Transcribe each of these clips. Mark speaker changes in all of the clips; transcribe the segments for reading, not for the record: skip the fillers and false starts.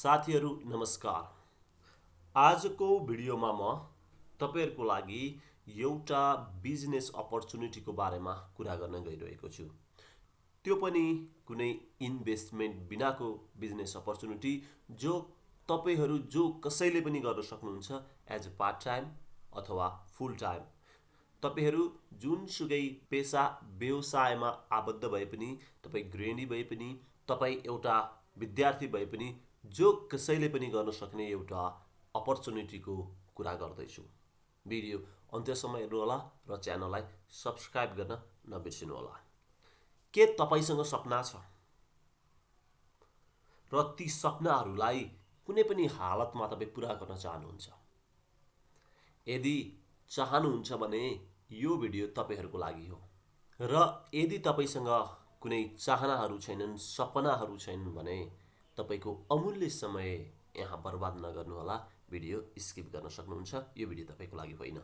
Speaker 1: साथीहरू नमस्कार। आजको भिडियोमा म तपाईहरुको लागि एउटा बिजनेस अपर्चुनिटीको बारेमा कुरा गर्न गइरहेको छु। त्यो पनि कुनै इन्भेस्टमेन्ट बिनाको बिजनेस अपर्चुनिटी जो तपाईहरु कसैले पनि गर्न सक्नुहुन्छ एज अ पार्ट टाइम अथवा फुल टाइम। तपाईहरु जुनसुकै पेशा व्यवसायमा आबद्ध भए पनि, तपाई गृहिणी भए पनि, तपाई एउटा विद्यार्थी भए पनि, जो कसैले पनि गर्न सक्ने एउटा अपर्चुनिटीको कुरा गर्दैछु। भिडियो अन्त्यसम्म हेर्नुहोला र च्यानललाई सब्स्क्राइब गर्न नबिर्सिनुहोला। के तपाईसँग सपना छ र ती सपनाहरूलाई कुनै पनि हालतमा तपाई पूरा गर्न चाहनुहुन्छ? यदि चाहनुहुन्छ भने यो भिडियो तपाईहरुको लागि हो। र यदि तपाईसँग कुनै चाहनाहरू छैनन्, सपनाहरू छैनन् भने तपाईको अमूल्य समय यहाँ बर्बाद नगर्नुहोला। भिडियो स्किप गर्न सक्नुहुन्छ। यो भिडियो तपाईको लागि होइन।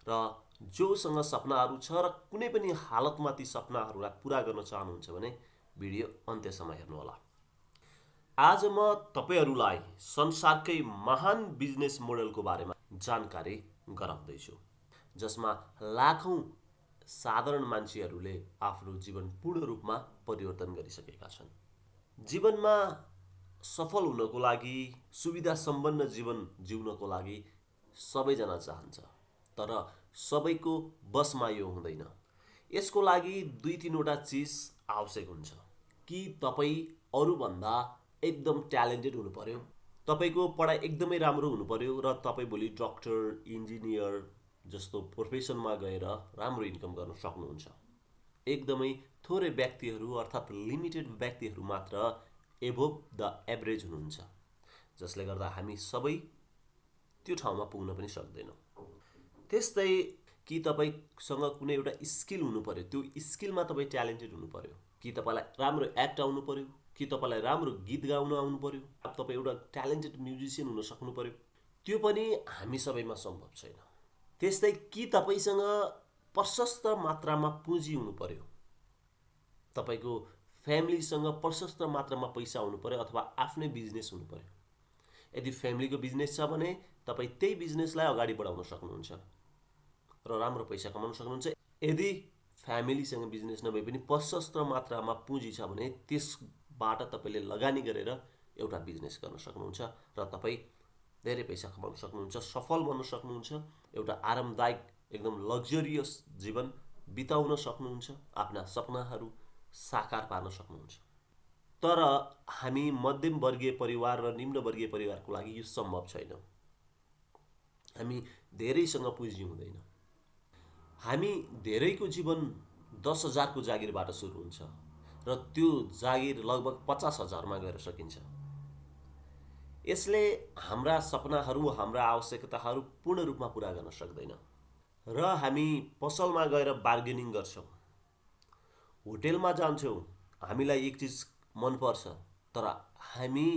Speaker 1: र जोसँग सपनाहरू छ र कुनै पनि हालतमा ती सपनाहरूलाई पूरा गर्न चाहनुहुन्छ भने भिडियो अन्त्यसम्म हेर्नुहोला। आज म तपाईहरुलाई संसारकै महान बिजनेस मोडलको बारेमा जानकारी गराउँदैछु, जसमा लाखौं साधारण मान्छेहरूले आफ्नो जीवन पूर्ण रूपमा परिवर्तन गरिसकेका छन्। जीवनमा सफल हुनको लागि, सुविधा सम्पन्न जीवन जिउनको लागि सबैजना चाहन्छ, तर सबैको बसमा यो हुँदैन। यसको लागि 2-3 वटा चीज आवश्यक हुन्छ। कि तपाई अरूभन्दा एकदम ट्यालेन्टेड हुनु पर्यो, तपाईको पढाइ एकदमै राम्रो हुनु पर्यो र तपाई भोलि डाक्टर, इन्जिनियर जस्तो प्रोफेसनमा गएर राम्रो इन्कम गर्न सक्नुहुन्छ। एकदमै थोरै व्यक्तिहरू अर्थात् लिमिटेड व्यक्तिहरू मात्र एभोभ द एभरेज हुनुहुन्छ, जसले गर्दा हामी सबै त्यो ठाउँमा पुग्न पनि सक्दैनौँ। त्यस्तै कि तपाईसँग कुनै एउटा स्किल हुनु पर्यो, त्यो स्किलमा तपाई ट्यालेन्टेड हुनु पर्यो। कि तपाईलाई राम्रो एक्ट आउनु पर्यो, कि तपाईलाई राम्रो गीत गाउन आउनु पर्यो, तपाई एउटा ट्यालेन्टेड म्युजिशियन हुन सक्नु पर्यो। त्यो पनि हामी सबैमा सम्भव छैन। त्यस्तै कि तपाईसँग प्रशस्त मात्रामा पुँजी हुनु पर्यो, तपाईको फ्यामिलीसँग प्रशस्त मात्रामा पैसा हुनु पर्यो अथवा आफ्नै बिजनेस हुनु पर्यो। यदि फ्यामिलीको बिजनेस छ भने तपाई त्यही बिजनेसलाई अगाडि बढाउन सक्नुहुन्छ र राम्रो पैसा कमाउन सक्नुहुन्छ। यदि फ्यामिलीसँग बिजनेस नभए पनि प्रशस्त मात्रामा पुँजी छ भने त्यसबाट तपाईले लगानी गरेर एउटा बिजनेस गर्न सक्नुहुन्छ र तपाई धेरै पैसा कमाउन सक्नुहुन्छ, सफल बन्न सक्नुहुन्छ, एउटा आरामदायक एकदम लग्जरियस जीवन बिताउन सक्नुहुन्छ, आफ्ना सपनाहरू साकार पार्न सक्नुहुन्छ। तर हामी मध्यमवर्गीय परिवार र निम्नवर्गीय परिवारको लागि यो सम्भव छैन। हामी धेरैसँग पुँजी हुँदैन। हामी धेरैको जीवन 10,000 को जागिरबाट सुरु हुन्छ र त्यो जागिर लगभग 50,000 मा गएर सकिन्छ। यसले हाम्रा सपनाहरू, हाम्रा आवश्यकताहरू पूर्ण रूपमा पूरा गर्न सक्दैन। र हामी पसलमा गएर बार्गेनिङ गर्छौँ, होटेलमा जान्छौँ, हामीलाई एक चीज मन पर्छ तर हामी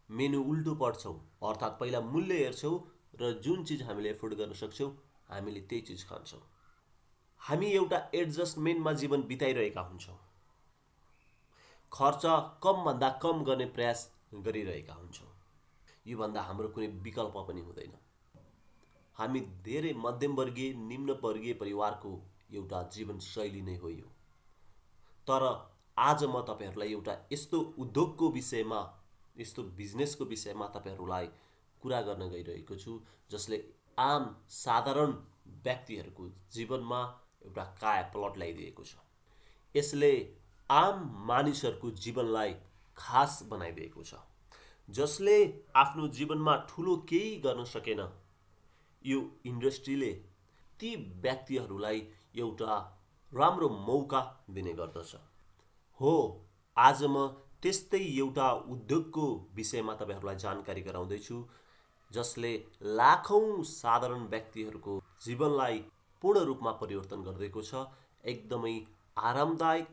Speaker 1: मेनु उल्टो पढ्छौँ, अर्थात् पहिला मूल्य हेर्छौँ र जुन चीज हामीले एफोर्ड गर्न सक्छौँ हामीले त्यही चीज खान्छौँ। हामी एउटा एडजस्टमेन्टमा जीवन बिताइरहेका हुन्छौँ, खर्च कम भन्दा कम गर्ने प्रयास गरिरहेका हुन्छौँ। यो भन्दा हाम्रो कुनै विकल्प पनि हुँदैन। हामी धेरै मध्यमवर्गीय, निम्नवर्गीय परिवारको एउटा जीवनशैली नै हो यो। तर आज म तपाईहरुलाई एउटा यस्तो उद्योगको विषयमा, यस्तो बिजनेसको विषयमा तपाईहरुलाई कुरा गर्न गइरहेको छु जसले आम साधारण व्यक्तिहरूको जीवनमा एउटा काया पलट ल्याइदिएको छ। यसले आम मानिसहरूको जीवनलाई खास बनाइदिएको छ। जसले आफ्नो जीवनमा ठुलो केही गर्न सकेन, यो इन्डस्ट्रीले ती व्यक्तिहरूलाई एउटा राम्रो मौका दिने गर्दछ। हो, आज म त्यस्तै एउटा उद्योगको विषयमा तपाईहरुलाई जानकारी गराउँदैछु जसले लाखौं साधारण व्यक्तिहरूको जीवनलाई पूर्ण रूपमा परिवर्तन गरिदिएको छ, एकदमै आरामदायक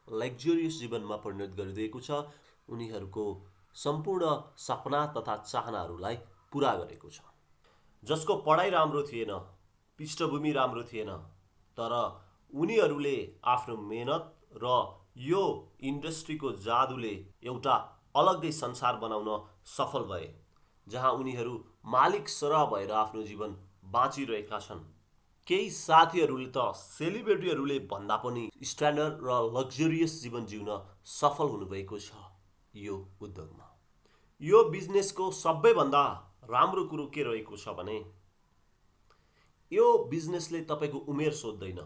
Speaker 1: लग्जरियस जीवनमा परिणत गरिदिएको छ, उनीहरूको सम्पूर्ण सपना तथा चाहनाहरूलाई पूरा गरेको छ। जसको पढाइ राम्रो थिएन, पृष्ठभूमि राम्रो थिएन, तर उनीहरूले आफ्नो मेहनत र यो इन्डस्ट्रीको जादुले एउटा अलग्गै संसार बनाउन सफल भए, जहाँ उनीहरू मालिक सरह भएर आफ्नो जीवन बाँचिरहेका छन्। केही साथीहरूले त सेलिब्रेटीहरूले भन्दा पनि स्ट्यान्डर्ड र लग्जरियस जीवन जिउन सफल हुनुभएको छ यो उद्योगमा। यो बिजनेसको सबैभन्दा राम्रो कुरो के रहेको छ भने यो बिजनेसले तपाईँको उमेर सोध्दैन,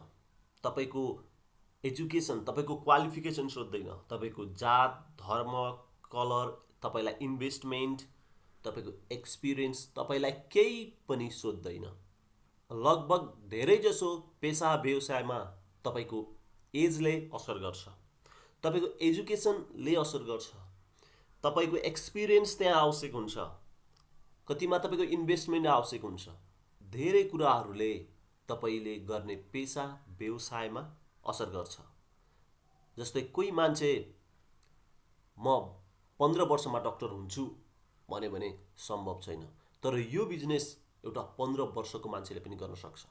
Speaker 1: तपाईँको एजुकेसन, तपाईँको क्वालिफिकेसन सोध्दैन, तपाईँको जात, धर्म, कलर, तपाईँलाई इन्भेस्टमेन्ट, तपाईँको एक्सपिरियन्स, तपाईँलाई केही पनि सोध्दैन। लगभग धेरैजसो पेसा व्यवसायमा तपाईँको एजले असर गर्छ, तपाईँको एजुकेसनले असर गर्छ, तपाईँको एक्सपिरियन्स त्यहाँ आवश्यक हुन्छ, कतिमा तपाईँको इन्भेस्टमेन्ट आवश्यक हुन्छ। धेरै कुराहरूले तपाईँले गर्ने पेसा व्यवसायमा असर गर्छ। जस्तै कोही मान्छे म 15 वर्षमा डक्टर हुन्छु भन्यो भने सम्भव छैन, तर यो बिजनेस एउटा 15 वर्षको मान्छेले पनि गर्न सक्छ।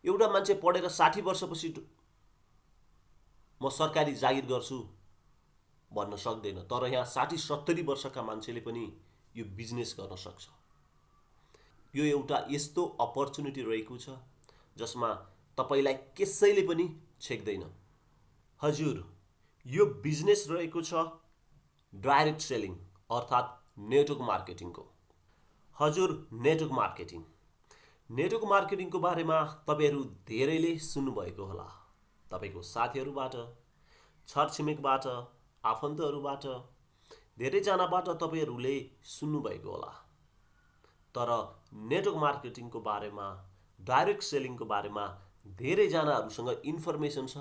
Speaker 1: एउटा मान्छे पढेर 60 वर्षपछि म सरकारी जागिर गर्छु भन्न सक्दैन, तर यहाँ 60-70 वर्षका मान्छेले पनि यो बिजनेस गर्न सक्छ। यो एउटा यस्तो अपर्च्युनिटी रहेको छ जसमा तपाईँलाई कसैले पनि छेक्दैन। हजुर, यो बिजनेस रहेको छ डाइरेक्ट सेलिङ अर्थात् नेटवर्क मार्केटिङको। हजुर, नेटवर्क मार्केटिङको बारेमा तपाईँहरू धेरैले सुन्नुभएको होला। तपाईँको साथीहरूबाट, छरछिमेकबाट, आफन्तहरूबाट, धेरैजनाबाट तपाईँहरूले सुन्नुभएको होला। तर नेटवर्क मार्केटिङको बारेमा, डाइरेक्ट सेलिङको बारेमा धेरैजनाहरूसँग इन्फर्मेसन छ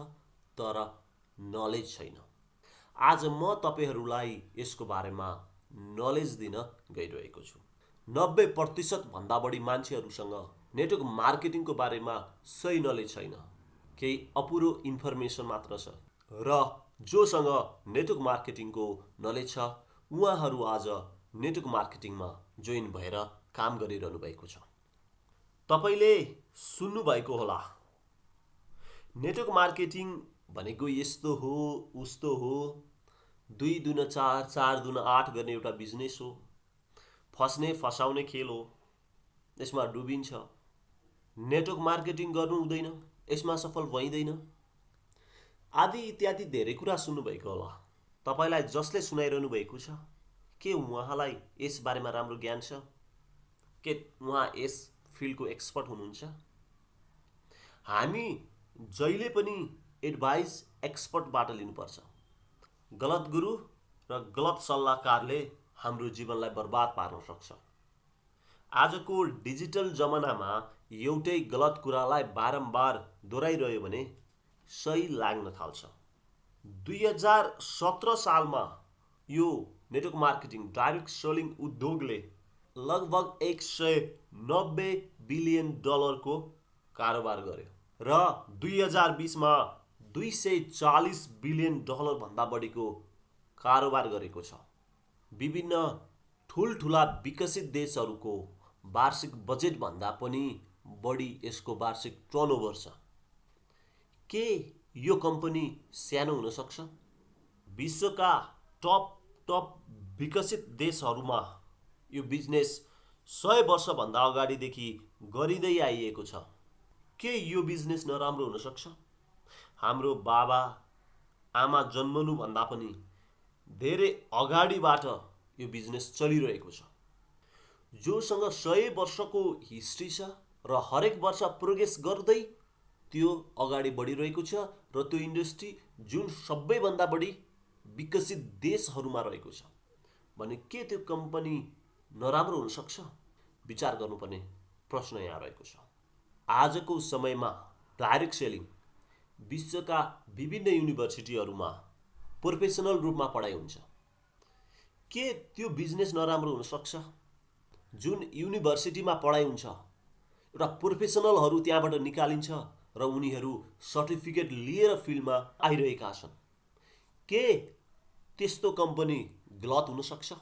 Speaker 1: तर नलेज छैन। आज म तपाईँहरूलाई यसको बारेमा नलेज दिन गइरहेको छु। 90% भन्दा बढी मान्छेहरूसँग नेटवर्क मार्केटिङको बारेमा सही नलेज छैन, केही अपुरो इन्फर्मेसन मात्र छ। र जोसँग नेटवर्क मार्केटिङको नलेज छ उहाँहरू आज नेटवर्क मार्केटिङमा जोइन भएर काम गरिरहनु भएको छ। तपाईँले सुन्नुभएको होला नेटवर्क मार्केटिङ भनेको यस्तो हो उस्तो हो, 2 दुना 4, 4 दुना 8 गर्ने एउटा बिजनेस हो, फस्ने फसाउने खेल हो, यसमा डुबिन्छ, नेटवर्क मार्केटिङ गर्नु हुँदैन, यसमा सफल भइँदैन, आदि इत्यादि धेरै कुरा सुन्नुभएको होला। तपाईँलाई जसले सुनाइरहनु भएको छ के उहाँलाई यस बारेमा राम्रो ज्ञान छ? के उहाँ यस फिल्डको एक्सपर्ट हुनुहुन्छ? हामी जहिले पनि एडभाइस एक्सपर्टबाट लिनुपर्छ। गलत गुरु र गलत सल्लाहकारले हाम्रो जीवनलाई बर्बाद पार्न सक्छ। आजको डिजिटल जमानामा एउटै गलत कुरालाई बारम्बार दोहोऱ्याइरह्यो भने सही लाग्न थाल्छ। 2017 सालमा यो नेटवर्क मार्केटिङ डाइरेक्ट सेलिङ उद्योगले लगभग $190 बिलियन को कारोबार गर्यो र 2020 मा $240 बिलियन भन्दा बढीको कारोबार गरेको छ। विभिन्न ठुलठुला विकसित देशहरूको वार्षिक बजेट भन्दा पनि बढी यसको वार्षिक टर्नओभर छ। के यो कम्पनी सानो हुन सक्छ? विश्वका टप विकसित देशहरूमा यो बिजनेस 100 वर्षभन्दा अगाडिदेखि गरिँदै आइएको छ। के यो बिजनेस नराम्रो हुन सक्छ? हाम्रो बाबा आमा जन्मनुभन्दा पनि धेरै अगाडिबाट यो बिजनेस चलिरहेको छ। जोसँग 100 वर्षको हिस्ट्री छ र हरेक वर्ष प्रोग्रेस गर्दै त्यो अगाडि बढिरहेको छ र त्यो इन्डस्ट्री जुन सबैभन्दा बढी विकसित देशहरूमा रहेको छ भने के त्यो कम्पनी नराम्रो हुन सक्छ? विचार गर्नुपर्ने प्रश्न यहाँ रहेको छ। आजको समयमा डाइरेक्ट सेलिङ विश्वका विभिन्न युनिभर्सिटीहरूमा प्रोफेसनल रूपमा पढाइ हुन्छ। के त्यो बिजनेस नराम्रो हुन सक्छ? जुन युनिभर्सिटीमा पढाइ हुन्छ एउटा प्रोफेसनलहरू त्यहाँबाट निकालिन्छ र उनीहरू सर्टिफिकेट लिएर फिल्डमा आइरहेका छन्। के त्यस्तो कम्पनी गलत हुन सक्छ?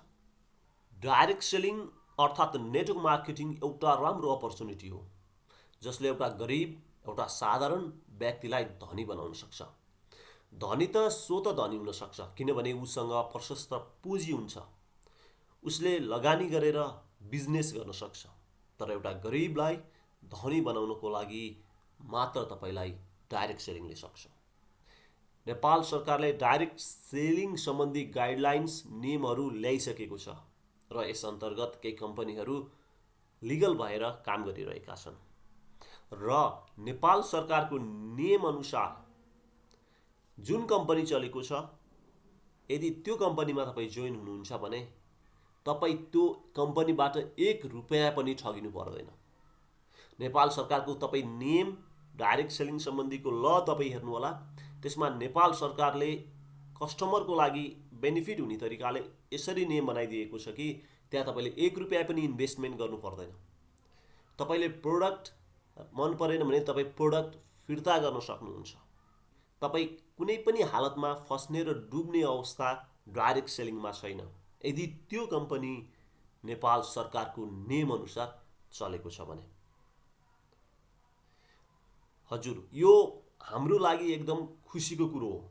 Speaker 1: डाइरेक्ट सेलिङ अर्थात् नेटवर्क मार्केटिङ एउटा राम्रो अपर्च्युनिटी हो जसले एउटा गरिब, एउटा साधारण व्यक्तिलाई धनी बनाउन सक्छ, धनी त सो त धनी हुन सक्छ, किनभने उसँग प्रशस्त पुँजी हुन्छ, उसले लगानी गरेर बिजनेस गर्न सक्छ। तर एउटा गरिबलाई धनी बनाउनको लागि मात्र तपाईँलाई डाइरेक्ट सेलिङले सक्छ। नेपाल सरकारले डाइरेक्ट सेलिङ सम्बन्धी गाइडलाइन्स नियमहरू ल्याइसकेको छ र यस अन्तर्गत केही कम्पनीहरू लिगल भएर काम गरिरहेका छन् र नेपाल सरकारको नियमअनुसार जुन कम्पनी चलेको छ, यदि त्यो कम्पनीमा तपाईँ जोइन हुनुहुन्छ भने तपाईँ त्यो कम्पनीबाट 1 रुपैयाँ पनि ठगिनु पर्दैन। नेपाल सरकारको तपाईँ नियम डाइरेक्ट सेलिङ सम्बन्धीको ल तपाईँ हेर्नुहोला, त्यसमा नेपाल सरकारले कस्टमरको लागि बेनिफिट हुने तरिकाले यसरी नियम बनाइदिएको छ कि त्यहाँ तपाईँले 1 रुपैयाँ पनि इन्भेस्टमेन्ट गर्नु पर्दैन। तपाईँले प्रोडक्ट मन परेन भने तपाईँ प्रोडक्ट फिर्ता गर्न सक्नुहुन्छ। तपाईँ कुनै पनि हालतमा फस्ने र डुब्ने अवस्था डाइरेक्ट सेलिङमा छैन, यदि त्यो कम्पनी नेपाल सरकारको नियमअनुसार चलेको छ भने। हजुर, यो हाम्रो लागि एकदम खुसीको कुरो हो।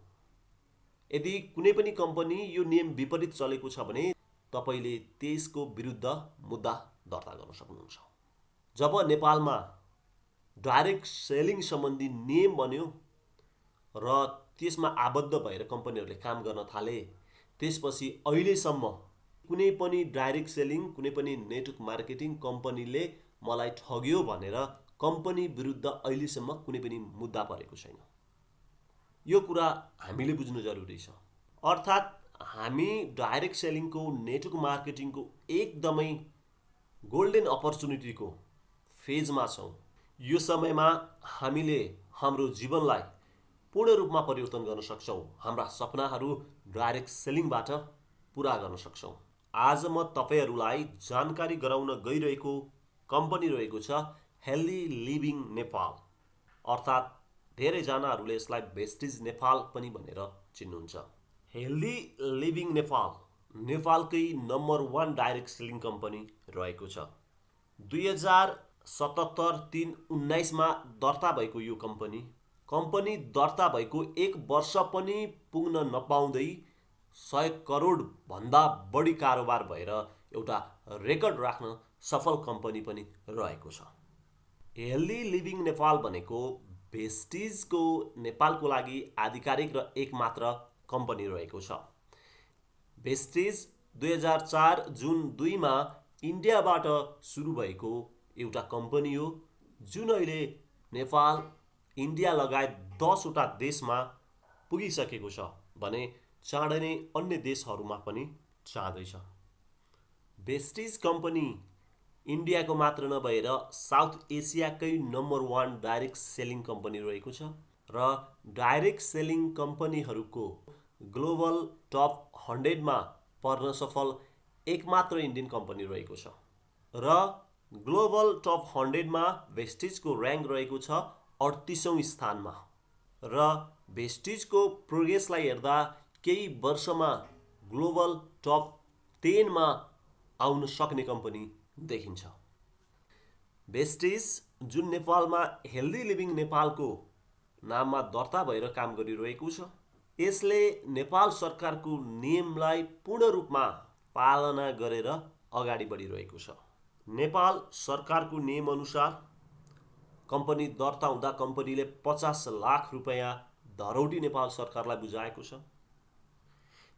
Speaker 1: यदि कुनै पनि कम्पनी यो नियम विपरीत चलेको छ भने तपाईँले त्यसको विरुद्ध मुद्दा दर्ता गर्न सक्नुहुन्छ। जब नेपालमा डाइरेक्ट सेलिङ सम्बन्धी नियम बन्यो र त्यसमा आबद्ध भएर कम्पनीहरूले काम गर्न थाले, त्यसपछि अहिलेसम्म कुनै पनि डाइरेक्ट सेलिङ, कुनै पनि नेटवर्क मार्केटिङ कम्पनीले मलाई ठग्यो भनेर कम्पनी विरुद्ध अहिलेसम्म कुनै पनि मुद्दा परेको छैन। यो कुरा हामीले बुझ्नु जरुरी छ। अर्थात् हामी डाइरेक्ट सेलिङको, नेटवर्क मार्केटिङको एकदमै गोल्डन अपर्च्युनिटीको फेजमा छौँ। यो समयमा हामीले हाम्रो जीवनलाई पूर्ण रूपमा परिवर्तन गर्न सक्छौँ, हाम्रा सपनाहरू डाइरेक्ट सेलिङबाट पुरा गर्न सक्छौँ। आज म तपाईँहरूलाई जानकारी गराउन गइरहेको कम्पनी रहेको छ हेल्दी लिभिङ नेपाल, अर्थात् धेरैजनाहरूले यसलाई भेस्टिज नेपाल पनि भनेर चिन्नुहुन्छ। हेल्दी लिभिङ नेपाल नेपालकै नम्बर 1 डाइरेक्ट सेलिङ कम्पनी रहेको छ। 2077-3-19मा दर्ता भएको यो कम्पनी दर्ता भएको 1 वर्ष पनि पुग्न नपाउँदै 100 करोड भन्दा बढी कारोबार भएर एउटा रेकर्ड राख्न सफल कम्पनी पनि रहेको छ। हेल्दी लिभिङ नेपाल भनेको भेस्टिजको नेपालको लागि आधिकारिक र एकमात्र कम्पनी रहेको छ। भेस्टिज 2004 जुन 2मा इन्डियाबाट सुरु भएको एउटा कम्पनी हो, जुन अहिले नेपाल, इन्डिया लगायत 10 वटा देशमा पुगिसकेको छ भने चाँडै नै अन्य देशहरूमा पनि जाँदैछ। भेस्टिज कम्पनी इन्डियाको मात्र नभएर साउथ एसियाकै नम्बर 1 डाइरेक्ट सेलिङ कम्पनी रहेको छ र डाइरेक्ट सेलिङ कम्पनीहरूको ग्लोबल टप 100मा पर्न सफल एकमात्र इन्डियन कम्पनी रहेको छ र ग्लोबल टप 100मा भेस्टिजको र्याङ्क रहेको छ 38औं स्थानमा र भेस्टिजको प्रोग्रेसलाई हेर्दा केही वर्षमा ग्लोबल टप 10मा आउन सक्ने कम्पनी देखिन्छ। भेस्टिज जुन नेपालमा हेल्दी लिभिङ नेपालको नाममा दर्ता भएर काम गरिरहेको छ, यसले नेपाल सरकारको नियमलाई पूर्ण रूपमा पालना गरेर अगाडि बढिरहेको छ। नेपाल सरकारको नियमअनुसार कम्पनी दर्ता हुँदा कम्पनीले 50 लाख रुपैयाँ धरौटी नेपाल सरकारलाई बुझाएको छ।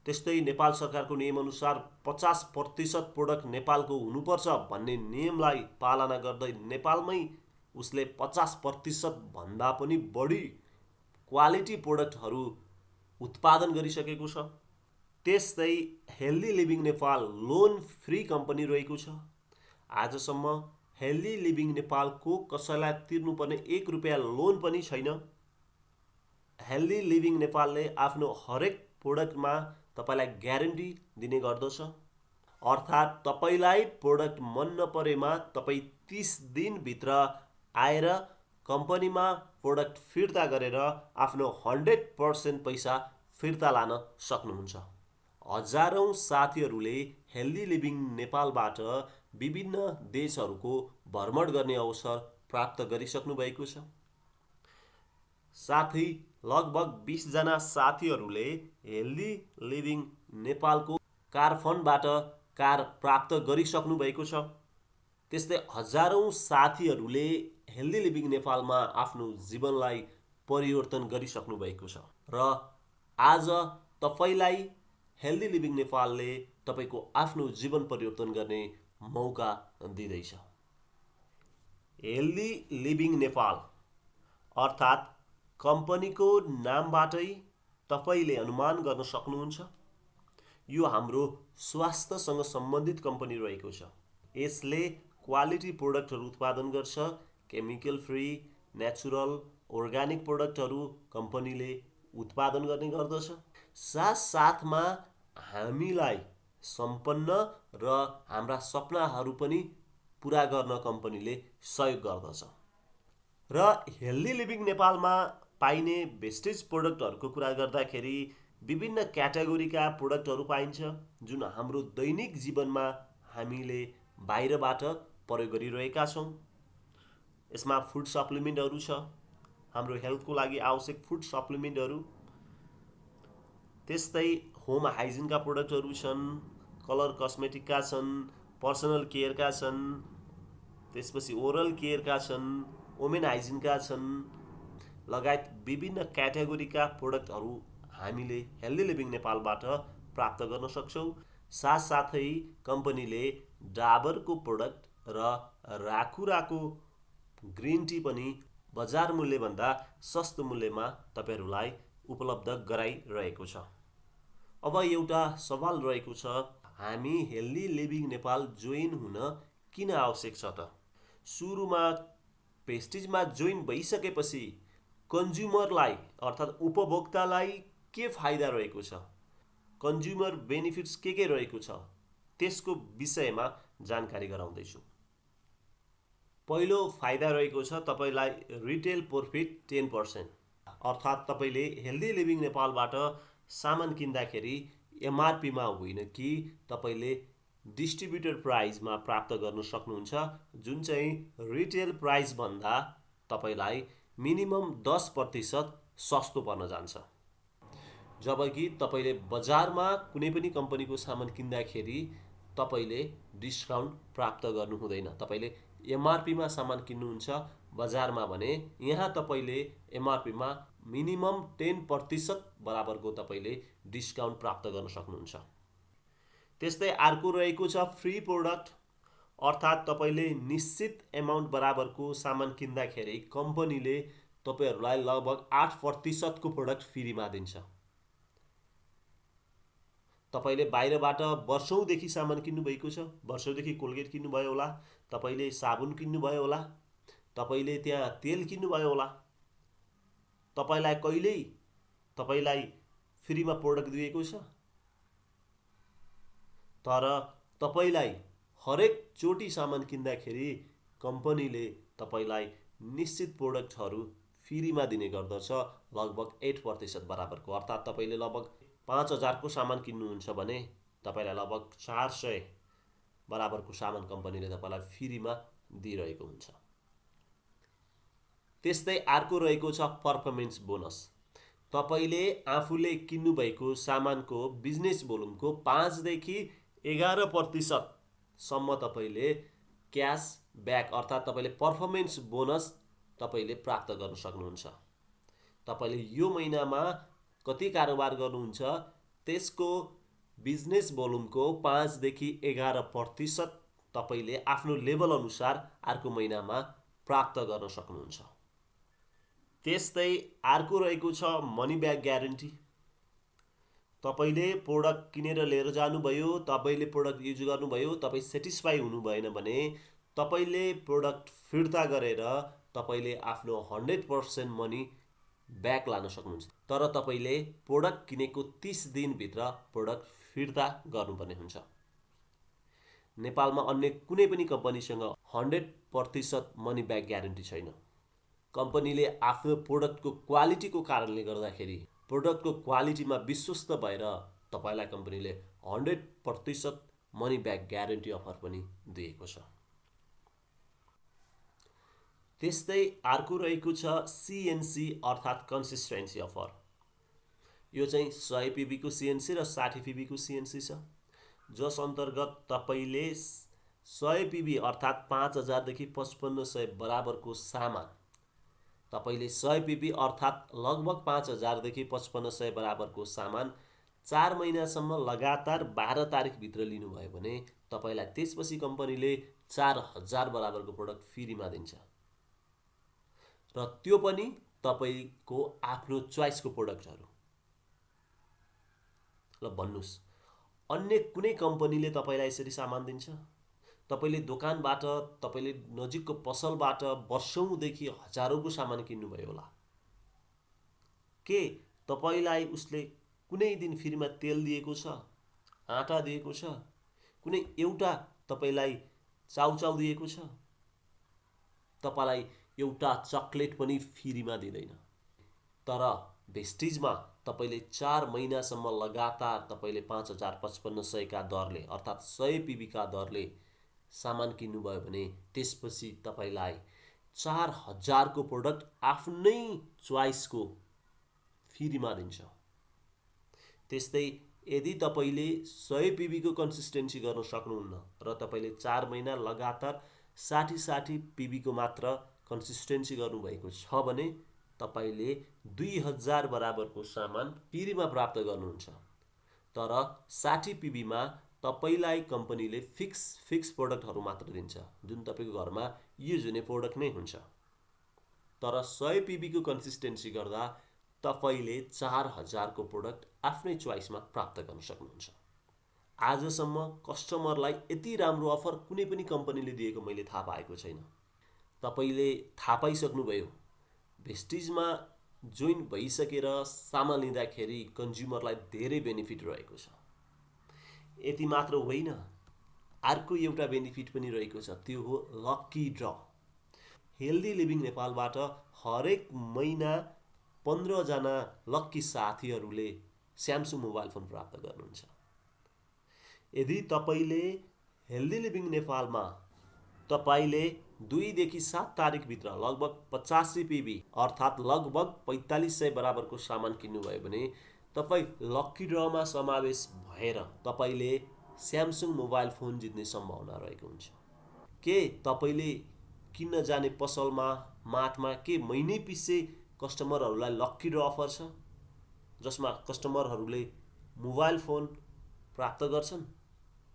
Speaker 1: त्यस्तै नेपाल सरकारको नियमअनुसार 50% प्रोडक्ट नेपालको हुनुपर्छ भन्ने नियमलाई पालना गर्दै नेपालमै उसले 50% भन्दा पनि बढी क्वालिटी प्रोडक्टहरू उत्पादन गरिसकेको छ। त्यस्तै healthy living Nepal loan free company रहेको छ। आजसम्म हेल्दी लिभिङ नेपालको कसैलाई तिर्नुपर्ने 1 रुपैयाँ लोन पनि छैन। हेल्दी लिभिङ नेपालले आफ्नो हरेक प्रोडक्टमा तपाईलाई ग्यारेन्टी दिने गर्दछ, अर्थात् तपाईलाई प्रोडक्ट मन नपरेमा तपाईँ 30 दिनभित्र आएर कम्पनीमा प्रोडक्ट फिर्ता गरेर आफ्नो 100% पैसा फिर्ता लान सक्नुहुन्छ। हजारौं साथीहरूले हेल्दी लिभिङ नेपालबाट विभिन्न देशहरूको भ्रमण गर्ने अवसर प्राप्त गरिसक्नु भएको छ। साथै लगभग 20 जना साथीहरूले हेल्दी लिभिङ नेपालको कार फन्डबाट कार प्राप्त गरिसक्नु भएको छ। त्यस्तै हजारौं साथीहरूले हेल्दी लिभिङ नेपालमा आफ्नो जीवनलाई परिवर्तन गरिसक्नु भएको छ र आज तपाईलाई हेल्दी लिभिङ नेपालले तपाईको आफ्नो जीवन परिवर्तन गर्ने मौका दिँदैछ। हेल्दी लिभिङ नेपाल अर्थात् कम्पनीको नामबाटै तपाईले अनुमान गर्न सक्नुहुन्छ यो हाम्रो स्वास्थ्यसँग सम्बन्धित कम्पनी रहेको छ। यसले क्वालिटी प्रोडक्टहरू उत्पादन गर्छ। केमिकल फ्री, नेचुरल, अर्ग्यानिक प्रोडक्टहरू कम्पनीले उत्पादन गर्ने गर्दछ। साथसाथमा हामीलाई सम्पन्न र हाम्रा सपनाहरू पनि पुरा गर्न कम्पनीले सहयोग गर्दछ। र हेल्दी लिभिङ नेपालमा पाइने वेस्टेज प्रोडक्टहरूको कुरा गर्दाखेरि विभिन्न क्याटेगोरीका प्रोडक्टहरू पाइन्छ जुन हाम्रो दैनिक जीवनमा हामीले बाहिरबाट प्रयोग गरिरहेका छौँ। यसमा फुड सप्लिमेन्टहरू छ, हाम्रो हेल्थको लागि आवश्यक फुड सप्लिमेन्टहरू। त्यस्तै होम हाइजिनका प्रोडक्टहरू छन्, कलर कस्मेटिकका छन्, पर्सनल केयरका छन्, त्यसपछि ओरल केयरका छन्, वुमेन हाइजिनका छन् लगायत विभिन्न क्याटेगोरीका प्रोडक्टहरू हामीले हेल्दी लिभिङ नेपालबाट प्राप्त गर्न सक्छौँ। साथसाथै कम्पनीले डाबरको प्रोडक्ट र राखुराको ग्रिन टी पनि बजार मूल्यभन्दा सस्तो मूल्यमा तपाईहरूलाई उपलब्ध गराइरहेको छ। अब एउटा सवाल रहेको छ, हामी हेल्दी लिभिङ नेपाल जोइन हुन किन आवश्यक छ त? सुरुमा प्रेस्टिजमा जोइन भइसकेपछि कन्ज्युमरलाई अर्थात् उपभोक्तालाई के फाइदा रहेको छ, कन्ज्युमर बेनिफिट्स के रहेको छ, त्यसको विषयमा जानकारी गराउँदैछु। पहिलो फाइदा रहेको छ तपाईलाई रिटेल प्रॉफिट 10%, अर्थात् तपाईले हेल्दी लिभिङ नेपालबाट सामान किन्दाखेरि एमआरपीमा होइन कि तपाईले डिस्ट्रिब्युटर प्राइसमा प्राप्त गर्न सक्नुहुन्छ जुन चाहिँ रिटेल प्राइस भन्दा तपाईलाई मिनिमम 10% सस्तो पर्न जान्छ। जबकि तपाईले बजारमा कुनै पनि कम्पनीको सामान किन्दाखेरि तपाईले डिस्काउन्ट प्राप्त गर्नु हुँदैन। तपाईले एमआरपीमा सामान किन्नुहुन्छ बजारमा भने यहाँ तपाईले एमआरपीमा मिनिमम 10% बराबरको तपाईले डिस्काउन्ट प्राप्त गर्न सक्नुहुन्छ। त्यस्तै अर्को रहेको छ फ्री प्रोडक्ट, अर्थात् तपाईले निश्चित एमाउन्ट बराबरको सामान किन्दाखेरि कम्पनीले तपाईहरूलाई लगभग 8% को प्रोडक्ट फ्रीमा दिन्छ। तपाईले बाहिरबाट वर्षौंदेखि सामान किन्नु भएको छ, वर्षौंदेखि कोलगेट किन्नु भयो होला, तपाईले साबुन किन्नु भयो होला, तपाईले त्यहाँ तेल किन्नु भयो होला, तपाईलाई कहिल्यै तपाईलाई फ्रीमा प्रोडक्ट दिएको छ? तर तपाईलाई हरेक चोटी सामान किन्दाखेरि कम्पनीले तपाईलाई निश्चित प्रोडक्टहरू फ्रीमा दिने गर्दछ लगभग 8% बराबरको। अर्थात् तपाईले लगभग 5000 को सामान किन्नुहुन्छ भने तपाईलाई लगभग 400 बराबरको सामान कम्पनीले तपाईलाई फ्रीमा दिइरहेको हुन्छ। त्यस्तै अर्को रहेको छ पर्फर्मेन्स बोनस। तपाईले आफूले किन्नु भएको सामानको बिजनेस भोल्युमको 5 देखि 11% सम्म तपाईले क्याश ब्याक अर्थात् तपाईले पर्फर्मेन्स बोनस तपाईले प्राप्त गर्न सक्नुहुन्छ। तपाईले यो महिनामा कति कारोबार गर्नुहुन्छ त्यसको बिजनेस भोल्युमको 5 देखि 11% तपाईले आफ्नो लेभल अनुसार अर्को महिनामा प्राप्त गर्न सक्नुहुन्छ। त्यस्तै अर्को रहेको छ मनी ब्याक ग्यारेन्टी। तपाईले प्रोडक्ट किनेर लिएर जानुभयो, तपाईले प्रोडक्ट युज गर्नुभयो, तपाई सेटिस्फाई हुनु भएन भने तपाईले प्रोडक्ट फिर्ता गरेर तपाईले आफ्नो 100% मनी ब्याक लान सक्नुहुन्छ। तर तपाईले प्रोडक्ट किनेको 30 दिनभित्र प्रोडक्ट फिर्ता गर्नुपर्ने हुन्छ। नेपालमा अन्य कुनै पनि कम्पनीसँग 100% मनी ब्याक ग्यारेन्टी छैन। कम्पनीले आफ्नो प्रोडक्टको क्वालिटीको कारणले गर्दाखेरि प्रोडक्टको क्वालिटीमा विश्वस्त भएर तपाईलाई कम्पनीले 100% मनी ब्याक ग्यारेन्टी अफर पनि दिएको छ। त्यस्तै अर्को रहेको छ CNC अर्थात् कन्सिस्टेन्सी अफर। यो चाहिँ 100 PB को CNC र 60 PB को CNC छ, जस अन्तर्गत तपाईँले 100 PB अर्थात् 5000 देखि 5500 बराबरको सामान, तपाईँले 100 PB अर्थात् लगभग 5000 देखि 5500 बराबरको सामान 4 महिनासम्म लगातार 12 तारिकभित्र लिनुभयो भने तपाईँलाई त्यसपछि कम्पनीले 4000 बराबरको प्रोडक्ट फ्रीमा दिन्छ, र त्यो पनि तपाईँको आफ्नो चोइसको प्रोडक्टहरू। ल भन्नुहोस्, अन्य कुनै कम्पनीले तपाईँलाई यसरी सामान दिन्छ? तपाईँले दोकानबाट, तपाईँले नजिकको पसलबाट वर्षौँदेखि हजारौँको सामान किन्नुभयो होला, के तपाईँलाई उसले कुनै दिन फ्रीमा तेल दिएको छ, आँटा दिएको छ, कुनै एउटा तपाईँलाई चाउचाउ दिएको छ? तपाईँलाई एउटा चक्लेट पनि फ्रीमा दिँदैन। तर भेस्टिजमा तपाईँले 4 महिनासम्म लगातार तपाईँले 5500 का दरले अर्थात् 100 PB का दरले सामान किन्नुभयो भने त्यसपछि तपाईँलाई 4000 को प्रोडक्ट आफ्नै चोइसको फ्रीमा दिन्छ। त्यस्तै यदि तपाईँले 100 PB को कन्सिस्टेन्सी गर्न सक्नुहुन्न र तपाईँले 4 महिना लगातार 60 PB को मात्र कन्सिस्टेन्सी गर्नुभएको छ भने तपाईँले 2000 बराबरको सामान फ्रीमा प्राप्त गर्नुहुन्छ। तर 60 PB मा तपाईँलाई कम्पनीले फिक्स प्रोडक्टहरू मात्र दिन्छ, जुन तपाईँको घरमा युज हुने प्रोडक्ट नै हुन्छ। तर 100 PB को कन्सिस्टेन्सी गर्दा तपाईँले 4000 को प्रोडक्ट आफ्नै चोइसमा प्राप्त गर्न सक्नुहुन्छ। आजसम्म कस्टमरलाई यति राम्रो अफर कुनै पनि कम्पनीले दिएको मैले थाहा पाएको छैन। तपाईँले थाहा पाइसक्नुभयो, भेस्टिजमा जोइन भइसकेर सामान लिँदाखेरि कन्ज्युमरलाई धेरै बेनिफिट रहेको छ। यति मात्र होइन, अर्को एउटा बेनिफिट पनि रहेको छ, त्यो हो लक्की ड्र। हेल्दी लिभिङ नेपालबाट हरेक महिना 15 जना लक्की साथीहरूले स्यामसुङ मोबाइल फोन प्राप्त गर्नुहुन्छ। यदि तपाईँले हेल्दी लिभिङ नेपालमा तपाईँले 2 देखि 7 तारिकभित्र लगभग 85 PB अर्थात् लगभग 4500 बराबरको सामान किन्नुभयो भने तपाईँ लक्की ड्रमा समावेश भएर तपाईँले स्यामसुङ मोबाइल फोन जित्ने सम्भावना रहेको हुन्छ। के तपाईँले किन्न जाने पसलमा, मार्टमा के महिनै पछि कस्टमरहरूलाई लक्की ड्र अफर छ, जसमा कस्टमरहरूले मोबाइल फोन प्राप्त गर्छन्?